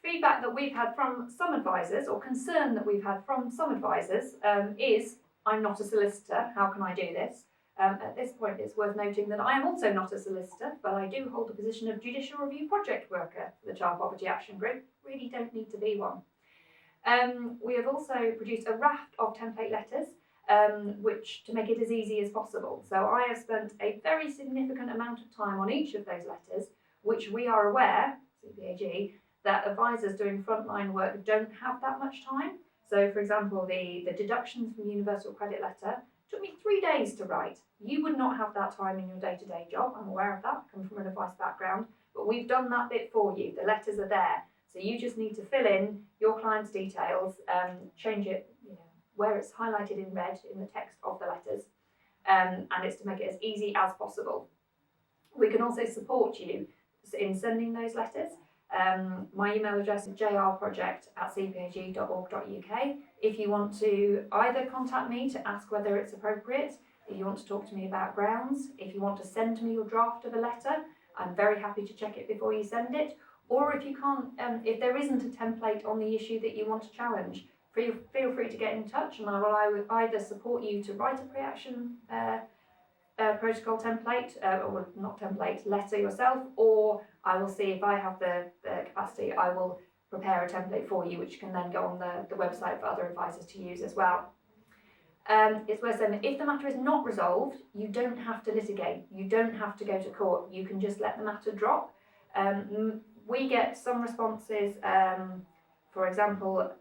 feedback that we've had from some advisors, or concern that we've had from some advisors, is, I'm not a solicitor, how can I do this? At this point, it's worth noting that I am also not a solicitor, but I do hold the position of Judicial Review Project Worker for the Child Poverty Action Group. Really don't need to be one. We have also produced a raft of template letters, which to make it as easy as possible. So I have spent a very significant amount of time on each of those letters, which we are aware, CPAG, that advisors doing frontline work don't have that much time. So, for example, the deductions from Universal Credit Letter took me 3 days to write. You would not have that time in your day-to-day job. I'm aware of that, coming from an advice background, but we've done that bit for you. The letters are there. So you just need to fill in your client's details, change it, where it's highlighted in red in the text of the letters, and it's to make it as easy as possible. We can also support you in sending those letters. My email address is jrproject@cpag.org.uk. If you want to either contact me to ask whether it's appropriate, if you want to talk to me about grounds, if you want to send me your draft of a letter, I'm very happy to check it before you send it. Or if you can't, if there isn't a template on the issue that you want to challenge, feel free to get in touch, and I will either support you to write a pre-action protocol template, or not template, letter yourself, or I will see if I have the capacity, I will prepare a template for you, which can then go on the website for other advisors to use as well. It's worth saying that if the matter is not resolved, you don't have to litigate, you don't have to go to court, you can just let the matter drop. We get some responses, for example,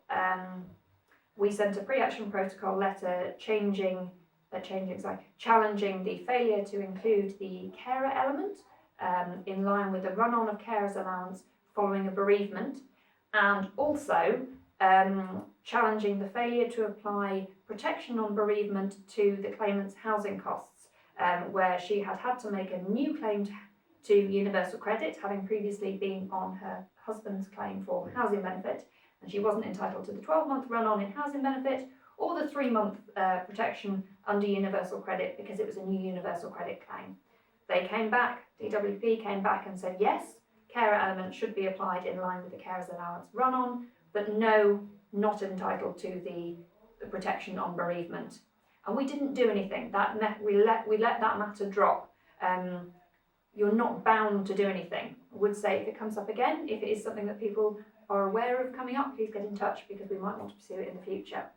we sent a pre-action protocol letter challenging the failure to include the carer element in line with the run-on of carers allowance following a bereavement, and also challenging the failure to apply protection on bereavement to the claimant's housing costs, where she had to make a new claim to Universal Credit, having previously been on her husband's claim for housing benefit, and she wasn't entitled to the 12-month run-on in housing benefit or the 3-month protection under Universal Credit because it was a new Universal Credit claim. They came back, DWP came back and said yes, carer element should be applied in line with the carer's allowance run-on, but no, not entitled to the protection on bereavement. And we didn't do anything. We let that matter drop. You're not bound to do anything. I would say if it comes up again, if it is something that people are aware of coming up, please get in touch because we might want to pursue it in the future.